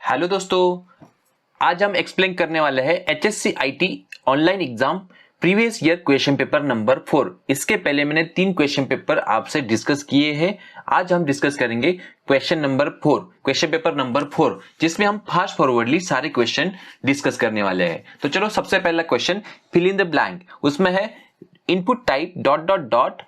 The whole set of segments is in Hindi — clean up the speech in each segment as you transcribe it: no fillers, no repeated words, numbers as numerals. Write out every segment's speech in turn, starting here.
हेलो दोस्तों, आज हम एक्सप्लेन करने वाले हैं HSC IT online exam previous year question paper number 4। इसके पहले मैंने 3 क्वेश्चन पेपर आपसे डिस्कस किए हैं। आज हम डिस्कस करेंगे question number 4, question paper number 4, जिसमें हम फास्ट फॉरवर्डली सारे क्वेश्चन डिस्कस करने वाले हैं। तो चलो, सबसे पहला question fill in the blank, उसमें है input type dot dot dot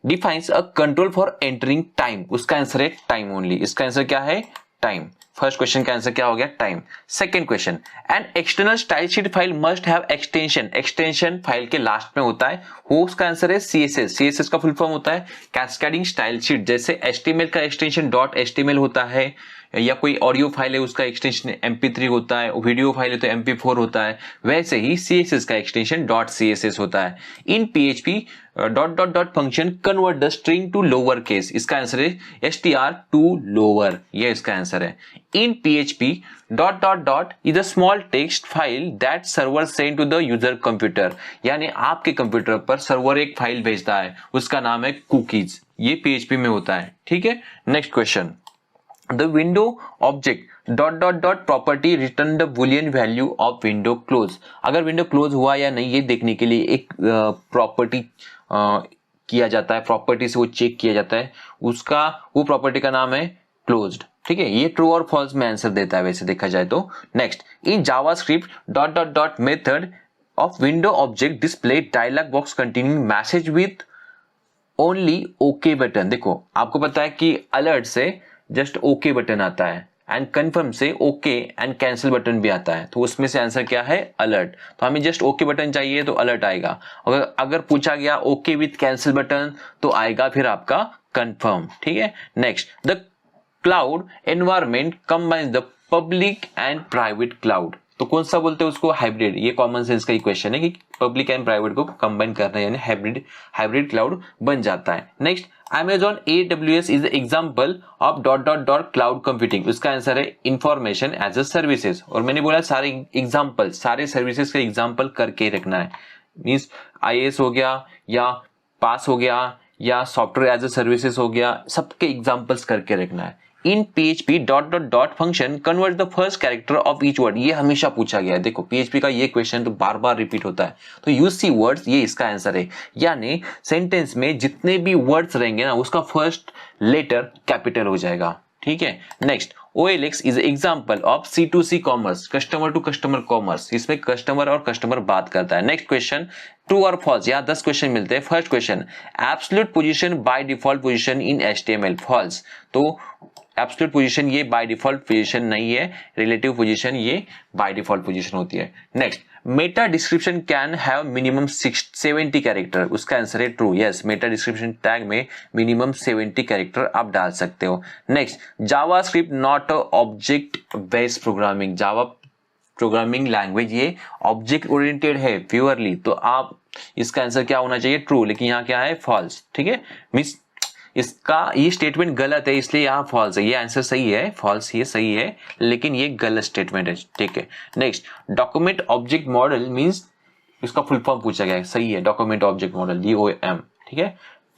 defines a control for entering time. उसका आंसर है टाइम ओनली। इसका आंसर क्या है? टाइम। फर्स्ट क्वेश्चन का आंसर क्या हो गया? Time. Second question, an external style sheet file must have extension. Extension file के लास्ट में होता है, वो उसका आंसर है CSS। CSS का फुल फॉर्म होता है कैस्केडिंग स्टाइल शीट। जैसे HTML का एक्सटेंशन .html होता है, या कोई ऑडियो फाइल है उसका एक्सटेंशन MP3 होता है, वीडियो फाइल है तो MP4 होता है, वैसे ही CSS का एक्सटेंशन .css होता है। In PHP dot dot dot function convert the string to lower case. इसका आंसर है str टू लोअर, ये इसका आंसर है। In PHP dot dot dot is a small text file that server send to the user computer. यानी आपके कंप्यूटर पर सर्वर एक फाइल भेजता है, उसका नाम है कुकीज। ये PHP में होता है, ठीक है। Next question, the window object dot dot dot property return the boolean value of window close। अगर विंडो क्लोज हुआ या नहीं ये देखने के लिए एक प्रॉपर्टी किया जाता है, प्रॉपर्टी से वो चेक किया जाता है, उसका वो प्रॉपर्टी का नाम है क्लोज्ड, ठीक है। ये ट्रू और फॉल्स में आंसर देता है वैसे देखा जाए तो। Next, in JavaScript dot dot dot method of window object display dialog box containing message with only okay button. देखो, आपको पता है कि अलर्ट से जस्ट ओके बटन आता है, एंड कंफर्म से ओके एंड कैंसिल बटन भी आता है, तो उसमें से आंसर क्या है? अलर्ट। तो हमें जस्ट ओके बटन चाहिए तो अलर्ट आएगा। अगर पूछा गया ओके विथ कैंसिल बटन तो आएगा फिर आपका कंफर्म, ठीक है। Next, the cloud environment combines the public and private cloud. तो कौन सा बोलते हैं उसको? हाइब्रिड। ये कॉमन सेंस का ही क्वेश्चन है कि पब्लिक एंड प्राइवेट को कंबाइन करना है, यानी हाइब्रिड क्लाउड बन जाता है। Next, Amazon AWS is example of dot dot dot cloud computing. उसका आंसर है इंफॉर्मेशन एज अ सर्विसेज। और मैंने बोला सारे एग्जाम्पल, सारे सर्विसेज का एग्जाम्पल करके रखना है। मीन्स IAS हो गया, या पास हो गया, या सॉफ्टवेयर एज अ सर्विसेज हो गया, सबके एग्जाम्पल्स करके रखना है। In PHP dot dot dot function convert the first character of each word. ये हमेशा पूछा गया है। देखो, PHP का ये क्वेश्चन तो बार बार रिपीट होता है, तो यूज सी वर्ड्स, ये इसका आंसर है। यानी सेंटेंस में जितने भी वर्ड्स रहेंगे ना, उसका फर्स्ट लेटर कैपिटल हो जाएगा, ठीक है। Next, OLX is example of C2C commerce, customer to customer commerce. इसमें कस्टमर और कस्टमर बात करता है। नेक्स्ट क्वेश्चन, ट्रू और फॉल्स। यहाँ 10 क्वेश्चन मिलते हैं। First question, absolute position by default position in HTML, false. तो एब्सोल्यूट पोजीशन ये बाय डिफॉल्ट पोजीशन नहीं है, रिलेटिव पोजीशन ये बाय डिफॉल्ट पोजीशन होती है। Next, meta description can have minimum 70 character. उसका आंसर है true. Yes, Meta description tag में मिनिमम 70 कैरेक्टर आप डाल सकते हो। Next, JavaScript not object based programming. Java programming language ये ऑब्जेक्ट ओरिएंटेड है प्योरली, तो आप इसका आंसर क्या होना चाहिए? ट्रू। लेकिन यहाँ क्या है? फॉल्स, ठीक है। मींस इसका ये स्टेटमेंट गलत है, इसलिए यहाँ फॉल्स है। ये आंसर सही है, फॉल्स ये सही है, लेकिन ये गलत स्टेटमेंट है, ठीक है। Next, document object model means इसका फुल फॉर्म पूछा गया है, सही है, डॉक्यूमेंट ऑब्जेक्ट मॉडल DOM, ठीक है।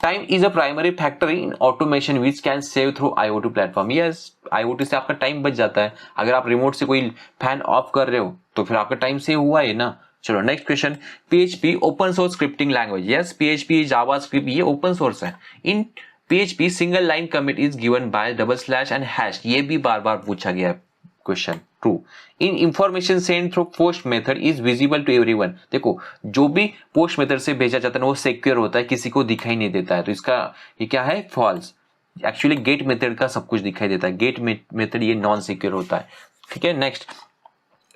Time is a primary factor in automation which can save through IoT platform. Yes, IoT से आपका टाइम बच जाता है। अगर आप रिमोट से कोई फैन ऑफ कर रहे हो तो फिर आपका टाइम सेव हुआ है ना। चलो, next question, PHP open source scripting language. Yes, PHP JavaScript ये ओपन सोर्स है। In PHP single line commit is given by // and hash. ये भी बार बार पूछा गया है question, true. In information send through post method is visible to everyone. देखो, जो भी पोस्ट मेथड से भेजा जाता है ना, वो सिक्योर होता है, किसी को दिखाई नहीं देता है, तो इसका ये क्या है? फॉल्स। एक्चुअली गेट मेथड का सब कुछ दिखाई देता है, गेट मेथड ये नॉन सिक्योर होता है, ठीक है। Next,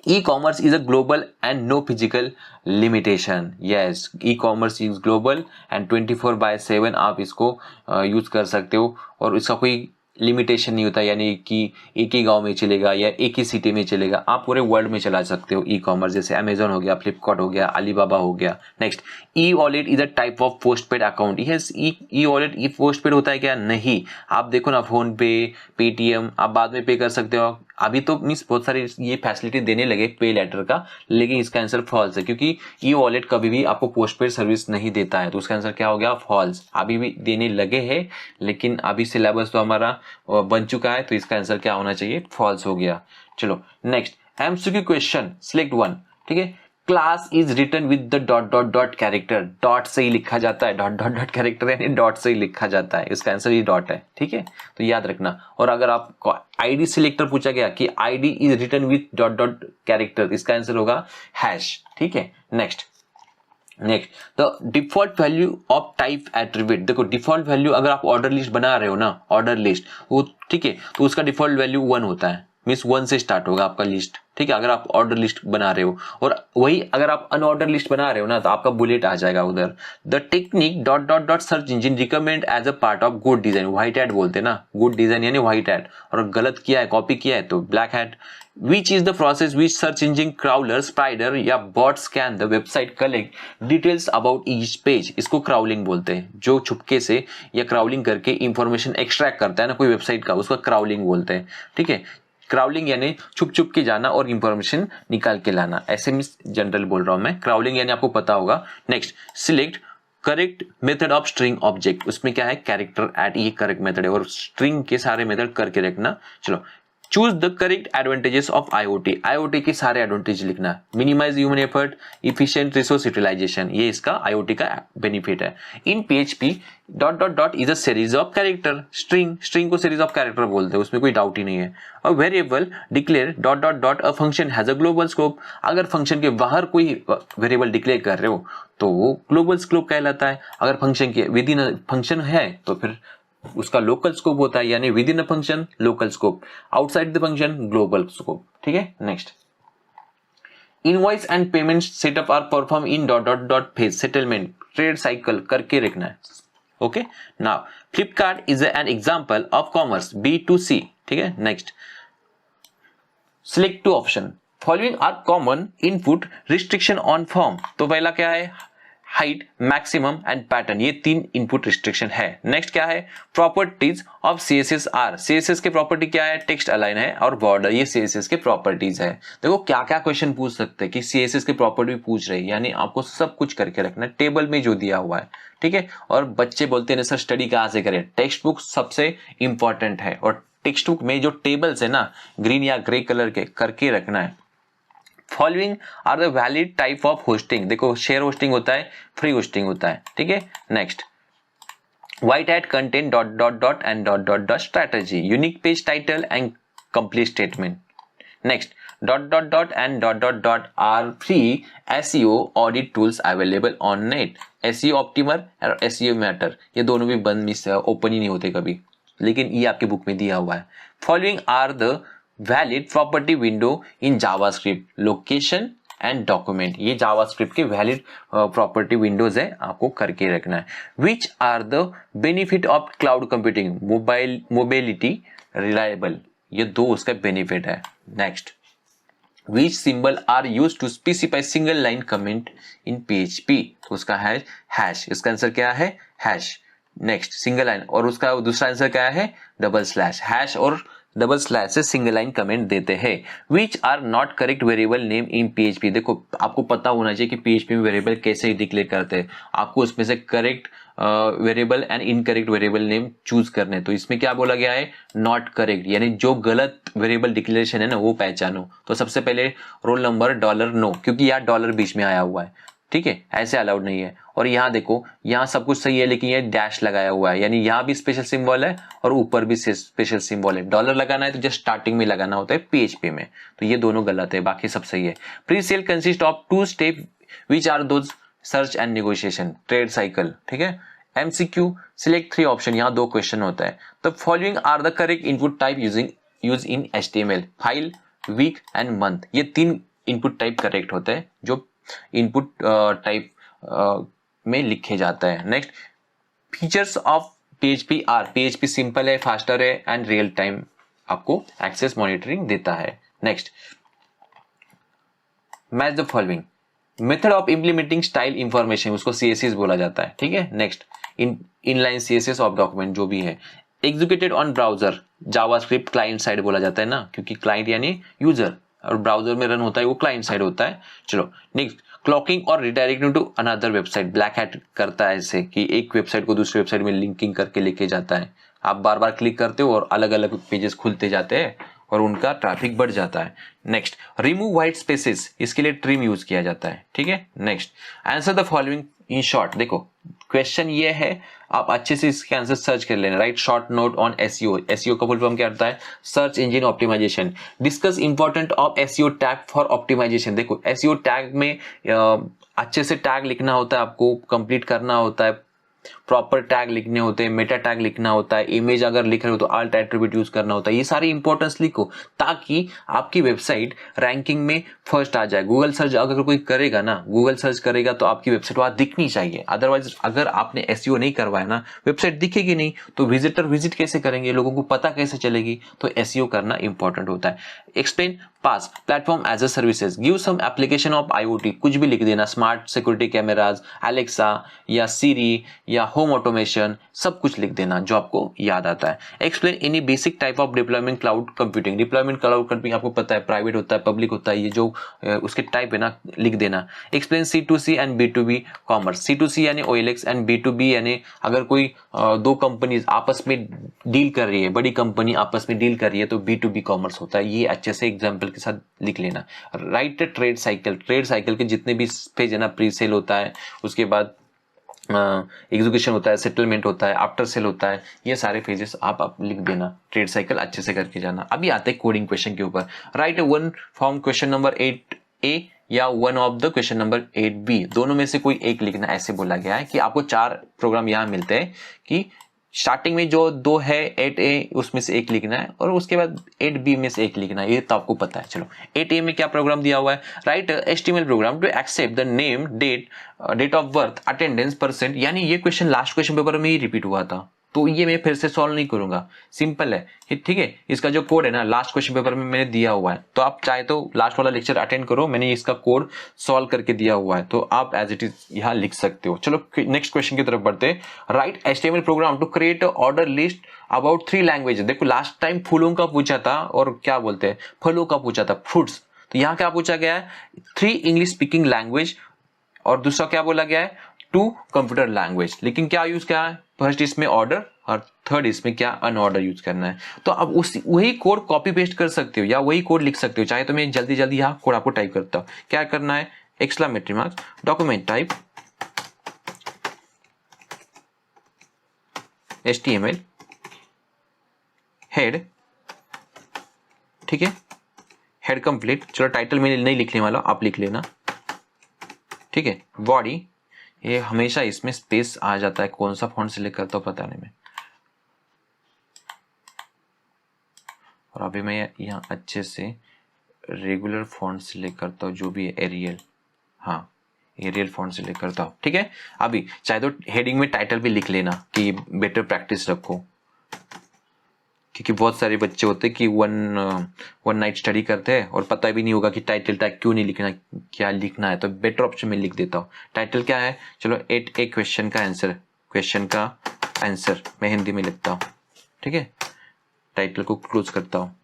e-commerce is a global and no physical limitation. Yes, e-commerce is global and 24/7 आप इसको यूज कर सकते हो, और इसका कोई लिमिटेशन नहीं होता, यानी कि एक ही गांव में चलेगा या एक ही सिटी में चलेगा, आप पूरे वर्ल्ड में चला सकते हो ई-कॉमर्स। जैसे अमेजोन हो गया, फ्लिपकार्ट हो गया, अलीबाबा हो गया। Next, e wallet is a type of postpaid account. Yes, e wallet E postpaid होता है क्या? नहीं। आप देखो ना, फोन पे, पेटीएम आप बाद में पे कर सकते हो, अभी तो मीन्स बहुत सारे ये फैसिलिटी देने लगे पे लेटर का, लेकिन इसका आंसर फॉल्स है क्योंकि ई वॉलेट कभी भी आपको पोस्टपेड सर्विस नहीं देता है, तो उसका आंसर क्या हो गया, फॉल्स। अभी भी देने लगे हैं लेकिन अभी सिलेबस तो हमारा बन चुका है, तो इसका आंसर क्या होना चाहिए, फॉल्स हो गया। चलो next MCQ question, select one. ठीक है, class is written with the dot dot dot character, dot से ही लिखा जाता है, डॉट डॉट डॉट कैरेक्टर यानी डॉट से ही लिखा जाता है, इसका आंसर ये डॉट है। ठीक है, तो याद रखना। और अगर आपको आईडी सिलेक्टर पूछा गया कि ID is written with dot dot character, इसका आंसर होगा हैश। ठीक है, next the default value of type attribute. देखो डिफॉल्ट वैल्यू अगर आप ऑर्डर लिस्ट बना रहे हो ना, ऑर्डर लिस्ट वो, ठीक है, तो उसका डिफॉल्ट वैल्यू 1 होता है, मीन्स 1 से स्टार्ट होगा आपका लिस्ट। ठीक है, अगर आप ऑर्डर लिस्ट बना रहे हो, और वही अगर आप अनऑर्डर लिस्ट बना रहे हो ना, तो आपका बुलेट आ जाएगा उधर। The technique dot dot dot search engine recommend as a part of good design, white hat बोलते हैं ना, गुड डिजाइन यानी व्हाइट हैट, और गलत किया है, कॉपी किया है तो black hat. Which is the process which search engine crawler, spider या bot scan the website collect details about each page? इसको crawling बोलते हैं, जो छुपके से या crawling करके इंफॉर्मेशन एक्सट्रैक्ट करता है ना कोई वेबसाइट का, उसका crawling बोलते हैं। ठीक है, क्राउलिंग यानी छुप छुप के जाना और इंफॉर्मेशन निकाल के लाना, ऐसे में जनरल बोल रहा हूं मैं। क्राउलिंग यानी आपको पता होगा। Next select correct method of string object, उसमें क्या है, कैरेक्टर एट, ये करेक्ट मेथड है, और स्ट्रिंग के सारे मेथड करके रखना। चलो choose the correct advantages of IoT, IoT के सारे एडवांटेज लिखना। Minimise human effort, efficient resource utilisation, ये इसका आईओटी का बेनिफिट है। In PHP dot dot dot is a series of character, string को सीरीज ऑफ कैरेक्टर बोलते हैं, उसमें कोई डाउट ही नहीं है। और variable declare dot dot dot a function has a global scope, अगर फंक्शन के बाहर कोई वेरिएबल डिक्लेयर कर रहे हो तो वो ग्लोबल स्कोप कहलाता है। अगर फंक्शन के विद इन फंक्शन है तो फिर उसका लोकल स्कोप होता है, यानी within a function local scope, outside the function global scope. ठीक है, next invoice and payment setup are perform in dot dot dot phase, settlement trade cycle करके रखना है। Okay, now Flipkart is an example of commerce B2C। ठीक है, next select two option, following are common input restriction on form, तो पहला क्या है, हाइट, मैक्सिमम एंड पैटर्न, ये 3 इनपुट रिस्ट्रिक्शन है। नेक्स्ट क्या है, properties of CSS are, CSS के प्रॉपर्टी क्या है, टेक्स्ट अलाइन है और बॉर्डर, ये सीएसएस के प्रॉपर्टीज है। देखो क्या क्या क्वेश्चन पूछ सकते हैं कि सीएसएस के प्रॉपर्टी पूछ रहे हैं, यानी आपको सब कुछ करके रखना है टेबल में जो दिया हुआ है। ठीक है, और बच्चे बोलते हैं सर स्टडी कहाँ से करें, टेक्स्ट बुक सबसे इंपॉर्टेंट है, और टेक्स्ट बुक में जो टेबल्स है ना ग्रीन या ग्रे कलर के करके रखना है। Following are the valid type of hosting, देखो शेयर होस्टिंग होता है, फ्री होस्टिंग होता है। ठीक है, next white hat content dot dot dot and dot dot dot strategy, unique page title and complete statement. Next dot dot dot and dot dot dot are free SEO audit tools available on net, SEO optimizer और एसईओ मैटर, ये दोनों भी बंद मिस ओपन ही नहीं होते कभी, लेकिन ये आपके बुक में दिया हुआ है। Following are the valid property window in JavaScript, location and document, ये जावास्क्रिप्ट के वैलिड प्रॉपर्टी विंडोज है, आपको करके रखना है। Which are the benefit of cloud computing, mobility, reliable, ये 2 उसका बेनिफिट है। Next which symbol are use to specify single line comment in PHP, उसका है हैश, इसका आंसर क्या है, हैश। नेक्स्ट सिंगल लाइन, और उसका दूसरा आंसर क्या है, डबल स्लैश, हैश और डबल स्लैश से सिंगल लाइन कमेंट देते हैं। Which are not correct variable name in PHP, देखो आपको पता होना चाहिए कि PHP में वेरिएबल कैसे डिक्लेयर करते हैं, आपको उसमें से correct variable and incorrect variable name choose करने। तो इसमें क्या बोला गया है, नॉट करेक्ट, यानी जो गलत वेरिएबल डिक्लेरेशन है ना वो पहचानो। तो सबसे पहले रोल नंबर $no, क्योंकि यहाँ डॉलर बीच में आया हुआ है। ठीक है, ऐसे अलाउड नहीं है। और यहाँ देखो, यहाँ सब कुछ सही है लेकिन ये डैश लगाया हुआ है, यानी यहाँ भी स्पेशल सिंबल है और ऊपर भी स्पेशल सिंबल है। डॉलर लगाना है तो जस्ट स्टार्टिंग में लगाना होता है PHP में, तो ये दोनों गलत है, बाकी सब सही है। Pre sale consist of 2 step which are those, search and negotiation, trade cycle. ठीक है, MCQ सिलेक्ट 3 ऑप्शन, यहाँ 2 क्वेश्चन होता है। The following are the correct input type use in HTML, file, week and month, ये 3 इनपुट टाइप करेक्ट होते हैं जो इनपुट टाइप में लिखे जाता है। Next features of PHP are, PHP simple है, फास्टर है एंड रियल टाइम आपको एक्सेस मॉनिटरिंग देता है। Next match the following, method of implementing style information, उसको CSS बोला जाता है। ठीक है, next inline CSS of document जो भी है, executed on browser, JavaScript client side बोला जाता है ना, क्योंकि क्लाइंट यानी यूजर और ब्राउजर में रन होता है वो क्लाइंट साइड होता है। चलो नेक्स्ट, क्लॉकिंग और redirecting to another website. Black hat करता है ऐसे कि एक वेबसाइट को दूसरी वेबसाइट में लिंकिंग करके लेके जाता है। आप बार बार क्लिक करते हो और अलग अलग पेजेस खुलते जाते हैं और उनका ट्रैफिक बढ़ जाता है। नेक्स्ट, रिमूव वाइट स्पेसेस, इसके लिए ट्रिम यूज किया जाता है। ठीक है, next, answer the following in short. देखो क्वेश्चन ये है, आप अच्छे से इसके आंसर सर्च कर लेना। Write short note on SEO. SEO का फुल फॉर्म क्या होता है? Search engine optimisation. Discuss important of SEO tag for optimisation. देखो एसईओ टैग में अच्छे से टैग लिखना होता है, आपको कंप्लीट करना होता है, प्रॉपर टैग लिखने होते हैं, मेटा टैग लिखना होता है, इमेज अगर लिख रहे हो तो alt एट्रीब्यूट यूज करना होता है। ये सारी इंपॉर्टेंस लिखो ताकि आपकी वेबसाइट रैंकिंग में फर्स्ट आ जाए। गूगल सर्च अगर कोई करेगा ना, गूगल सर्च करेगा तो आपकी वेबसाइट वहां दिखनी चाहिए। अदरवाइज अगर आपने एसईओ नहीं करवाया ना, वेबसाइट दिखेगी नहीं तो विजिटर विजिट कैसे करेंगे, लोगों को पता कैसे चलेगी? तो एसईओ करना इंपॉर्टेंट होता है। Explain PaaS platform as a services. Give some application of IoT, कुछ भी लिख देना, स्मार्ट सिक्योरिटी कैमराज, एलेक्सा या सीरी या होम ऑटोमेशन, सब कुछ लिख देना जो आपको याद आता है। Explain any basic type of deployment cloud computing. Deployment cloud computing आपको पता है, प्राइवेट होता है, पब्लिक होता है, ये जो उसके टाइप है ना, लिख देना। Explain C2C and B2B commerce. C2C यानी OLX एंड B2B यानी अगर कोई दो कंपनीज आपस में डील कर रही है, बड़ी कंपनी आपस में डील कर रही है तो B2B कॉमर्स होता है। ये अच्छे से एग्जाम्पल के साथ लिख लेना। Right trade cycle. Trade cycle के जितने भी पेज है ना, प्री सेल होता है, उसके बाद एग्जीक्यूशन होता है, सेटलमेंट होता है, आफ्टर सेल होता है, ये सारे फेजेस आप लिख देना। ट्रेड साइकिल अच्छे से करके जाना। अभी आते हैं कोडिंग क्वेश्चन के ऊपर। Right one from question number 8A या one of the question number 8B, दोनों में से कोई एक लिखना। ऐसे बोला गया है कि आपको 4 प्रोग्राम यहाँ मिलते हैं कि स्टार्टिंग में जो 2 है 8A उसमें से एक लिखना है और उसके बाद 8B में से एक लिखना है, ये तो आपको पता है। चलो 8A में क्या प्रोग्राम दिया हुआ है? Write HTML program to accept the name, date of birth, attendance, percent. यानी ये क्वेश्चन लास्ट क्वेश्चन पेपर में ही रिपीट हुआ था, तो ये मैं फिर से सॉल्व नहीं करूंगा, सिंपल है। ठीक है, इसका जो कोड है ना लास्ट क्वेश्चन पेपर में मैंने दिया हुआ है, तो आप चाहे तो लास्ट वाला लेक्चर अटेंड करो, मैंने इसका कोड सॉल्व करके दिया हुआ है, तो आप एज इट इज यहाँ लिख सकते हो। चलो नेक्स्ट क्वेश्चन की तरफ बढ़ते हैं। Write HTML program to create order list about 3 language. देखो लास्ट टाइम फूलों का पूछा था और क्या बोलते हैं फलों का पूछा था, फ्रूट्स, तो यहाँ क्या पूछा गया है? 3 इंग्लिश स्पीकिंग लैंग्वेज और दूसरा क्या बोला गया है? 2 कंप्यूटर लैंग्वेज। लेकिन क्या यूज किया है? फर्स्ट इसमें ऑर्डर और थर्ड इसमें क्या अनऑर्डर यूज करना है। तो अब वही कोड कॉपी पेस्ट कर सकते हो या वही कोड लिख सकते हो। चाहे तो मैं जल्दी जल्दी यहाँ कोड आपको टाइप करता हूँ। क्या करना है? Exclamatory marks, document type HTML head, ठीक है, हेड कंप्लीट। चलो टाइटल में नहीं लिखने वाला, आप लिख लेना, ठीक है। बॉडी, ये हमेशा इसमें स्पेस आ जाता है, कौन सा फॉन्ट सिलेक्ट करता हूं पता नहीं मैं। और अभी मैं यहाँ अच्छे से रेगुलर फॉन्ट सिलेक्ट करता हूँ, जो भी है एरियल, हाँ एरियल फॉन्ट सिलेक्ट करता हूँ, ठीक है। अभी चाहे तो हेडिंग में टाइटल भी लिख लेना कि बेटर प्रैक्टिस रखो, क्योंकि बहुत सारे बच्चे होते हैं कि वन नाइट स्टडी करते हैं और पता भी नहीं होगा कि टाइटल टैग क्यों नहीं लिखना, क्या लिखना है। तो बेटर ऑप्शन में लिख देता हूँ। टाइटल क्या है? चलो 8A क्वेश्चन का आंसर मैं हिंदी में लिखता हूँ, ठीक है। टाइटल को क्लोज करता हूँ,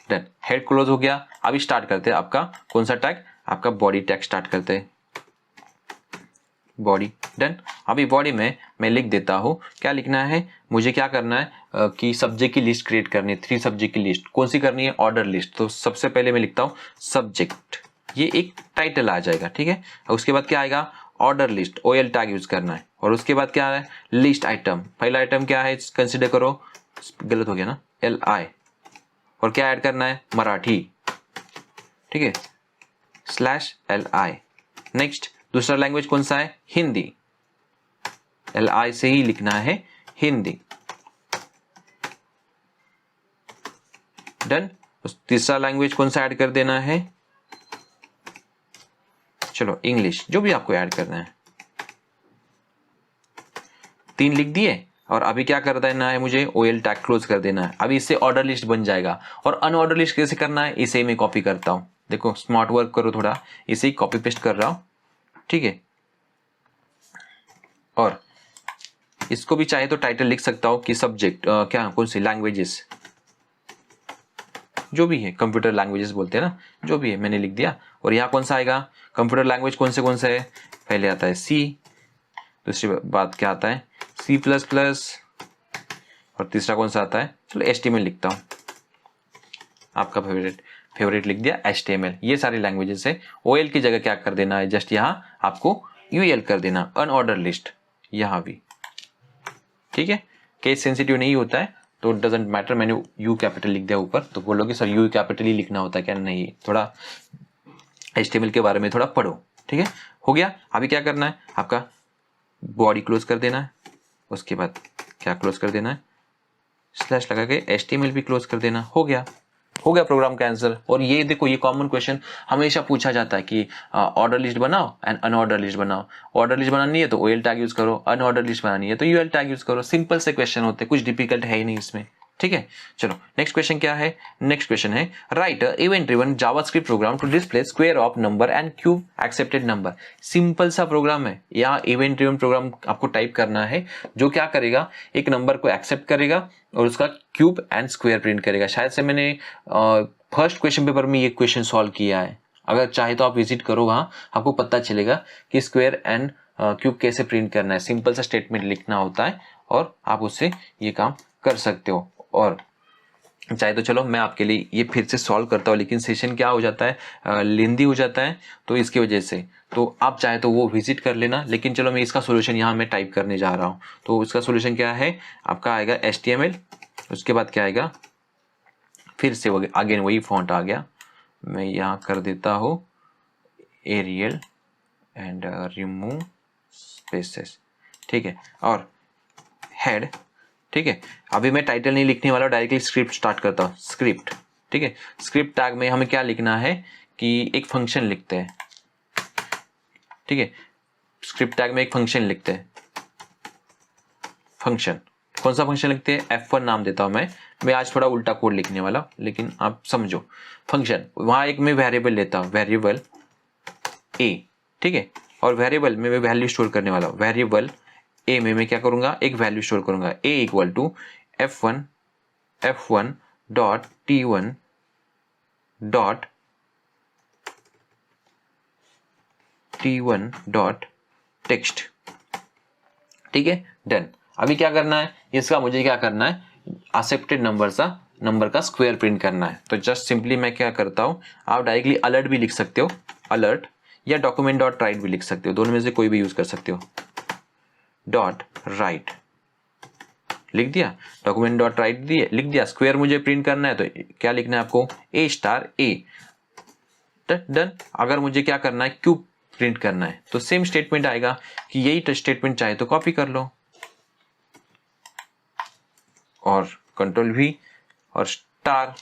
डन। हेड क्लोज हो गया। अभी स्टार्ट करते हैं आपका कौन सा टैग? आपका बॉडी टैग स्टार्ट करते हैं, बॉडी, डन। अभी बॉडी में मैं लिख देता हूँ, क्या लिखना है मुझे? क्या करना है कि सब्जेक्ट की लिस्ट क्रिएट करनी है, 3 सब्जेक्ट की लिस्ट। कौन सी करनी है? Order list. तो सबसे पहले मैं लिखता हूँ सब्जेक्ट, ये एक टाइटल आ जाएगा, ठीक है। उसके बाद क्या आएगा? Order list, OL tag use करना है। और उसके बाद क्या है? List item. पहला आइटम क्या है? कंसिडर करो, गलत हो गया ना, LI। और क्या ऐड करना है? मराठी, ठीक है, /LI। नेक्स्ट दूसरा लैंग्वेज कौन सा है? हिंदी, LI से ही लिखना है, हिंदी, डन। तीसरा लैंग्वेज कौन सा ऐड कर देना है? चलो इंग्लिश, जो भी आपको ऐड करना है। 3 लिख दिए। और अभी क्या कर देना है मुझे? OL टैग क्लोज कर देना है। अभी इससे ऑर्डर लिस्ट बन जाएगा। और अनऑर्डर लिस्ट कैसे करना है? इसे मैं कॉपी करता हूं, देखो स्मार्ट वर्क करो थोड़ा, इसे ही कॉपी पेस्ट कर रहा हूं, ठीक है। और इसको भी चाहे तो टाइटल लिख सकता हूं कि सब्जेक्ट क्या कौन सी लैंग्वेजेस, जो भी है कंप्यूटर लैंग्वेजेस बोलते हैं ना, जो भी है मैंने लिख दिया। और यहाँ कौन सा आएगा कंप्यूटर लैंग्वेज, कौन से है, पहले आता है सी, दूसरी बात क्या आता है C++, और तीसरा कौन सा आता है, चलो HTML लिखता हूँ, आपका फेवरेट लिख दिया HTML। ये सारी लैंग्वेजेस है। OL की जगह क्या कर देना है, जस्ट यहाँ आपको UL कर देना, अनऑर्डर लिस्ट, यहाँ भी ठीक है। केस सेंसिटिव नहीं होता है तो डजेंट मैटर, मैंने यू कैपिटल लिख दिया ऊपर, तो बोलोगे सर यू कैपिटल ही लिखना होता है क्या, नहीं, थोड़ा HTML के बारे में थोड़ा पढ़ो, ठीक है। हो गया। अभी क्या करना है, आपका बॉडी क्लोज कर देना है, उसके बाद क्या क्लोज कर देना है, स्लैश लगा के HTML भी क्लोज कर देना। हो गया प्रोग्राम का आंसर। और ये देखो, ये कॉमन क्वेश्चन हमेशा पूछा जाता है कि ऑर्डर लिस्ट बनाओ एंड अनऑर्डर लिस्ट बनाओ। ऑर्डर लिस्ट बनानी है तो OL टैग यूज करो, अनऑर्डर लिस्ट बनानी है तो UL टैग यूज करो। सिंपल से क्वेश्चन होते हैं, कुछ डिफिकल्ट है ही नहीं इसमें, ठीक है। चलो नेक्स्ट क्वेश्चन क्या है, नेक्स्ट क्वेश्चन है write event driven JavaScript program to display square of number and cube accepted number. Simple सा प्रोग्राम है, यहाँ इवेंट ड्रिवन प्रोग्राम आपको टाइप करना है, जो क्या करेगा, एक नंबर को एक्सेप्ट करेगा और उसका क्यूब एंड स्क्वायर प्रिंट करेगा। शायद से मैंने फर्स्ट क्वेश्चन पेपर में ये क्वेश्चन सॉल्व किया है, अगर चाहे तो आप विजिट करो, वहां आपको पता चलेगा कि स्क्वायर एंड क्यूब कैसे प्रिंट करना है। सिंपल सा स्टेटमेंट लिखना होता है और आप उससे ये काम कर सकते हो। और चाहे तो चलो मैं आपके लिए ये फिर से सॉल्व करता हूँ, लेकिन सेशन क्या हो जाता है, लेंदी हो जाता है, तो इसकी वजह से तो आप चाहे तो वो विजिट कर लेना। लेकिन चलो मैं इसका सोल्यूशन यहाँ मैं टाइप करने जा रहा हूँ। तो इसका सोल्यूशन क्या है, आपका आएगा HTML, उसके बाद क्या आएगा, फिर से आगे वही फॉन्ट आ गया, मैं यहाँ कर देता हूँ एरियल एंड रिमूव स्पेसेस, ठीक है। और हेड, ठीक है। अभी मैं टाइटल नहीं लिखने वाला, डायरेक्टली स्क्रिप्ट स्टार्ट करता हूँ, स्क्रिप्ट, ठीक है। स्क्रिप्ट टैग में हमें क्या लिखना है कि एक फंक्शन लिखते हैं, ठीक है। स्क्रिप्ट टैग में एक फंक्शन लिखते हैं, फंक्शन, कौन सा फंक्शन लिखते हैं, F1 नाम देता हूं मैं आज थोड़ा उल्टा कोड लिखने वाला, लेकिन आप समझो फंक्शन। वहां एक मैं वेरिएबल लेता हूं, वेरिएबल A, ठीक है। और वेरिएबल में मैं वैल्यू स्टोर करने वाला हूं, वेरिएबल A में मैं क्या करूंगा, एक वैल्यू स्टोर करूंगा, A equal to F1 dot T1 dot text, ठीक है, डन। अभी क्या करना है, इसका मुझे क्या करना है, एक्सेप्टेड नंबर का स्क्वायर प्रिंट करना है। तो जस्ट सिंपली मैं क्या करता हूं, आप डायरेक्टली अलर्ट भी लिख सकते हो, अलर्ट, या डॉक्यूमेंट डॉट राइट भी लिख सकते हो, दोनों में से कोई भी यूज कर सकते हो। डॉट राइट लिख दिया, डॉक्यूमेंट डॉट राइट लिख दिया, स्क्वायर मुझे प्रिंट करना है तो क्या लिखना है आपको, A*A, डन। अगर मुझे क्या करना है, क्यूब प्रिंट करना है, तो सेम स्टेटमेंट आएगा कि यही स्टेटमेंट चाहे तो कॉपी कर लो और Ctrl+V और स्टार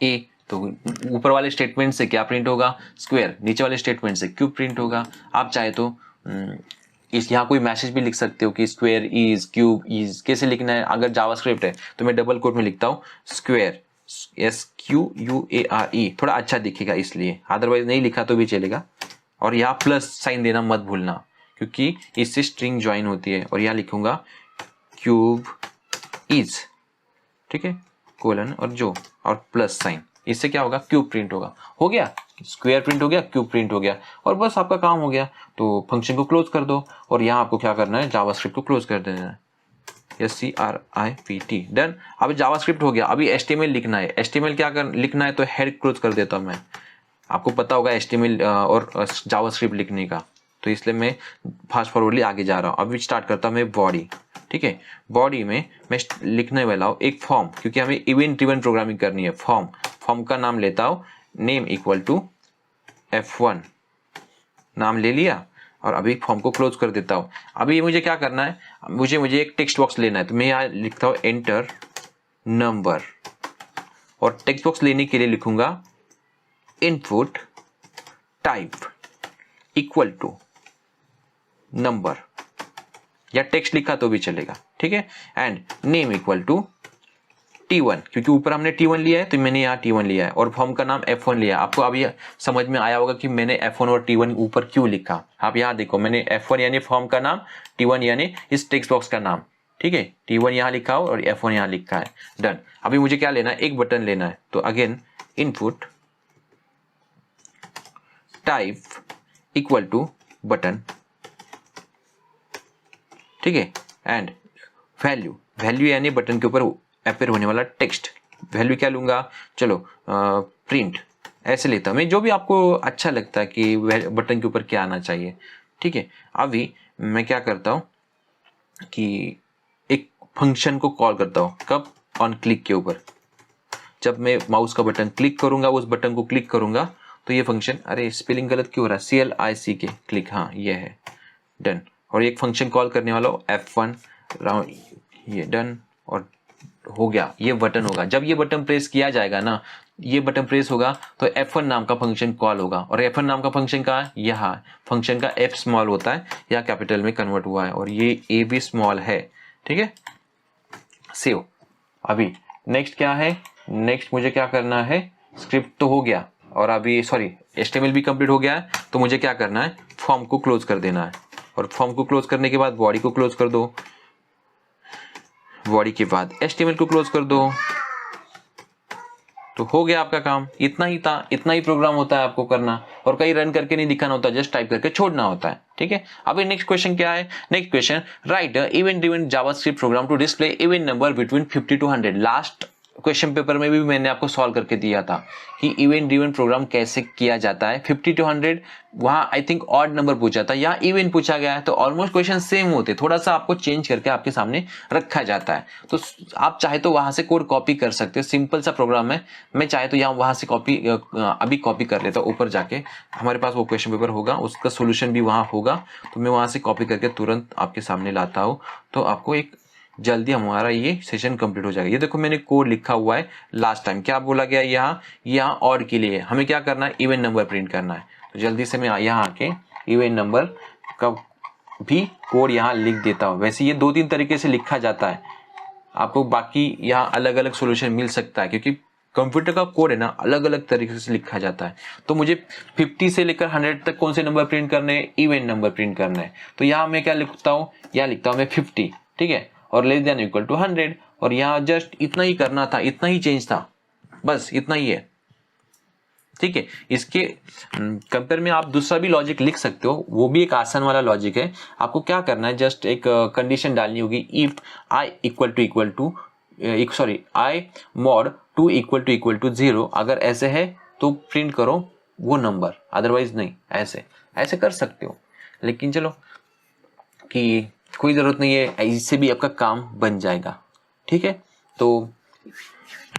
A, तो ऊपर वाले स्टेटमेंट से क्या प्रिंट होगा, स्क्वायर, नीचे वाले स्टेटमेंट से क्यूब प्रिंट होगा। आप चाहे तो इस यहाँ कोई मैसेज भी लिख सकते हो कि स्क्वायर इज, क्यूब इज, कैसे लिखना है। अगर जावास्क्रिप्ट है तो मैं डबल कोट में लिखता हूँ स्क्वायर, SQUARE, थोड़ा अच्छा दिखेगा इसलिए, अदरवाइज नहीं लिखा तो भी चलेगा। और यहाँ प्लस साइन देना मत भूलना, क्योंकि इससे स्ट्रिंग ज्वाइन होती है। और यहाँ लिखूंगा क्यूब इज, ठीक है, कोलन और प्लस साइन, इससे क्या होगा, क्यूब प्रिंट होगा। हो गया, स्क्वायर प्रिंट हो गया, क्यूब प्रिंट हो गया, और बस आपका काम हो गया। तो फंक्शन को क्लोज कर दो और यहाँ आपको क्या करना है, जावास्क्रिप्ट को क्लोज कर देना है, SCRIPT, डन। अभी जावास्क्रिप्ट हो गया, अभी HTML लिखना है। HTML क्या लिखना है, तो हेड क्लोज कर देता हूँ मैं। आपको पता होगा HTML और जावास्क्रिप्ट लिखने का, तो इसलिए मैं फास्ट फॉरवर्डली आगे जा रहा हूँ। अभी स्टार्ट करता हूँ मैं बॉडी, ठीक है। बॉडी में मैं लिखने वाला हूँ एक फॉर्म, क्योंकि हमें इवेंट ड्रिवन प्रोग्रामिंग करनी है। फॉर्म का नाम लेता हूँ, नेम इक्वल टू F1, नाम ले लिया और अभी फॉर्म को क्लोज कर देता हूँ। अभी मुझे क्या करना है, मुझे एक टेक्स्ट बॉक्स लेना है, तो मैं यहाँ लिखता हूँ एंटर नंबर, और टेक्स्ट बॉक्स लेने के लिए लिखूंगा input type equal to number, या टेक्स्ट लिखा तो भी चलेगा, ठीक है। And name equal to T1, क्योंकि ऊपर हमने T1 लिया है तो मैंने यहाँ T1 लिया है और फॉर्म का नाम F1 लिया है। आपको अभी समझ में आया होगा कि मैंने F1 और T1 ऊपर क्यों लिखा। आप यहाँ देखो, मैंने F1 यानी फॉर्म का नाम, T1 यानी इस टेक्स्ट बॉक्स का नाम, ठीक है। T1 यहाँ लिखा हो और F1 यहाँ लिखा है, डन। अभी मुझे क्या लेना है, एक बटन लेना है। तो again input type equal to button, ठीक है, एंड वैल्यू, वैल्यू यानी बटन के ऊपर अपेयर होने वाला टेक्स्ट। वैल्यू क्या लूंगा, चलो प्रिंट ऐसे लेता हूं मैं, जो भी आपको अच्छा लगता है कि बटन के ऊपर क्या आना चाहिए, ठीक है। अभी मैं क्या करता हूं कि एक फंक्शन को कॉल करता हूं, कब, ऑन क्लिक के ऊपर। जब मैं माउस का बटन क्लिक करूंगा, उस बटन को क्लिक करूंगा तो ये फंक्शन, अरे स्पेलिंग गलत क्यों हो रहा है, CLICK क्लिक, हाँ ये है, डन। और एक फंक्शन कॉल करने वाला हो F1 राउंड, ये डन, और हो गया, ये बटन होगा। जब ये बटन प्रेस किया जाएगा ना, ये बटन प्रेस होगा तो F1 नाम का फंक्शन कॉल होगा। और F1 नाम का फंक्शन का यहाँ फंक्शन का F स्मॉल होता है, या कैपिटल में कन्वर्ट हुआ है, और ये A भी स्मॉल है, ठीक है। सेव। अभी नेक्स्ट क्या है, नेक्स्ट मुझे क्या करना है, स्क्रिप्ट तो हो गया और अभी सॉरी HTML भी कंप्लीट हो गया है। तो मुझे क्या करना है, फॉर्म को क्लोज कर देना है, और फॉर्म को क्लोज करने के बाद बॉडी को क्लोज कर दो, बॉडी के बाद HTML को क्लोज कर दो, तो हो गया आपका काम। इतना ही था, इतना ही प्रोग्राम होता है आपको करना, और कहीं रन करके नहीं दिखाना होता, जस्ट टाइप करके छोड़ना होता है, ठीक है। अभी नेक्स्ट क्वेश्चन क्या है, next question, write event driven JavaScript program to display event number between 50 to 100। Last question paper में भी मैंने आपको सॉल्व करके दिया था कि इवेंट ड्रिवन प्रोग्राम कैसे किया जाता है। 50 to 100 वहां आई थिंक ऑड नंबर पूछा था, यहाँ इवेंट पूछा गया है, तो ऑलमोस्ट क्वेश्चन सेम होते, थोड़ा सा आपको चेंज करके आपके सामने रखा जाता है। तो आप चाहे तो वहां से कोड कॉपी कर सकते हो, सिंपल सा प्रोग्राम है। मैं चाहे तो यहाँ वहां से कॉपी अभी कॉपी कर लेता हूँ, ऊपर जाके हमारे पास वो क्वेश्चन पेपर होगा, उसका सोल्यूशन भी वहां होगा, तो मैं वहां से कॉपी करके तुरंत आपके सामने लाता हूँ, तो आपको एक जल्दी हमारा ये सेशन कंप्लीट हो जाएगा। ये देखो मैंने कोड लिखा हुआ है, लास्ट टाइम क्या बोला गया, यहाँ ऑड के लिए हमें क्या करना है, इवेंट नंबर प्रिंट करना है। तो जल्दी से मैं यहाँ आके इवेंट नंबर का भी कोड यहाँ लिख देता हूँ। वैसे ये 2-3 तरीके से लिखा जाता है, आपको बाकी यहाँ अलग अलग सोल्यूशन मिल सकता है, क्योंकि कंप्यूटर का कोड है ना, अलग अलग तरीके से लिखा जाता है। तो मुझे 50 से लेकर 100 तक कौन से नंबर प्रिंट करने हैं, इवेंट नंबर प्रिंट करना है। तो यहाँ मैं क्या लिखता हूँ, यहाँ लिखता हूँ मैं 50, ठीक है, और लेस देन इक्वल टू 100, और यहाँ जस्ट इतना ही करना था, इतना ही चेंज था, बस इतना ही है, ठीक है। इसके कंपेयर में आप दूसरा भी लॉजिक लिख सकते हो, वो भी एक आसान वाला लॉजिक है। आपको क्या करना है, जस्ट एक कंडीशन डालनी होगी, if I mod 2 equal to 0, अगर ऐसे है तो प्रिंट करो वो नंबर, अदरवाइज नहीं। ऐसे कर सकते हो, लेकिन चलो कि कोई जरूरत नहीं है, इससे भी आपका काम बन जाएगा, ठीक है। तो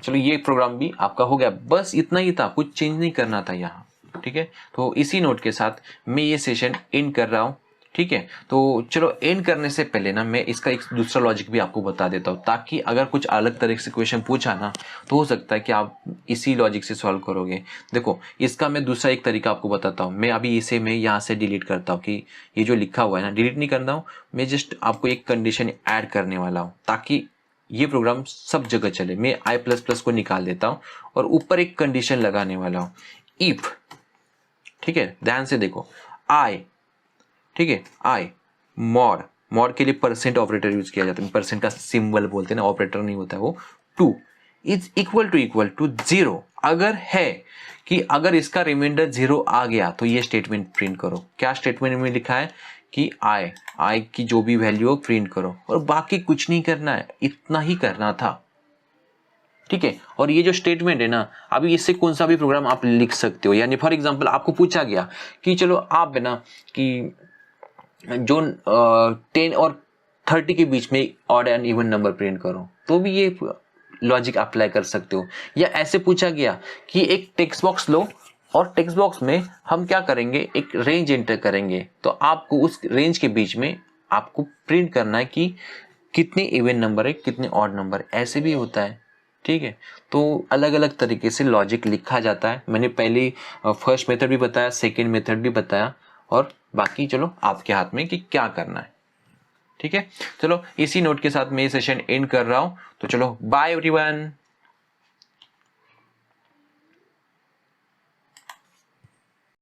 चलो ये प्रोग्राम भी आपका हो गया, बस इतना ही था, कुछ चेंज नहीं करना था यहाँ, ठीक है। तो इसी नोट के साथ मैं ये सेशन एंड कर रहा हूँ, ठीक है। तो चलो एंड करने से पहले ना मैं इसका एक दूसरा लॉजिक भी आपको बता देता हूँ, ताकि अगर कुछ अलग तरह से क्वेश्चन पूछा ना, तो हो सकता है कि आप इसी लॉजिक से सॉल्व करोगे। देखो इसका मैं दूसरा एक तरीका आपको बताता हूँ। मैं अभी इसे मैं यहाँ से डिलीट करता हूँ, कि ये जो लिखा हुआ है ना, डिलीट नहीं करता हूँ मैं, जस्ट आपको एक कंडीशन ऐड करने वाला हूँ, ताकि ये प्रोग्राम सब जगह चले। मैं I++ को निकाल देता हूँ और ऊपर एक कंडीशन लगाने वाला हूँ, इफ, ठीक है, ध्यान से देखो, आई, ठीक है, आई मॉड के लिए परसेंट ऑपरेटर यूज किया जाता है, परसेंट का सिंबल बोलते हैं ना, ऑपरेटर नहीं होता है वो, 2 इज इक्वल टू 0। अगर है कि अगर इसका रिमाइंडर 0 आ गया तो ये स्टेटमेंट प्रिंट करो। क्या स्टेटमेंट में लिखा है कि आई की जो भी वैल्यू हो प्रिंट करो, और बाकी कुछ नहीं करना है, इतना ही करना था, ठीक है। और ये जो स्टेटमेंट है ना, अभी इससे कौन सा भी प्रोग्राम आप लिख सकते हो। यानी फॉर एग्जांपल आपको पूछा गया कि चलो आप है ना कि जो 10 और 30 के बीच में odd and even number print करो, तो भी ये लॉजिक अप्लाई कर सकते हो। या ऐसे पूछा गया कि एक टेक्स्ट बॉक्स लो और टेक्स्ट बॉक्स में हम क्या करेंगे, एक रेंज एंटर करेंगे, तो आपको उस रेंज के बीच में आपको प्रिंट करना है कि कितने इवन नंबर है, कितने ऑड नंबर, ऐसे भी होता है, ठीक है। तो अलग अलग तरीके से लॉजिक लिखा जाता है। मैंने पहले फर्स्ट मेथड भी बताया, सेकेंड मेथड भी बताया, और बाकी चलो आपके हाथ में कि क्या करना है। ठीक है, चलो इसी नोट के साथ मैं ये सेशन एंड कर रहा हूं, तो चलो बाय एवरीवन।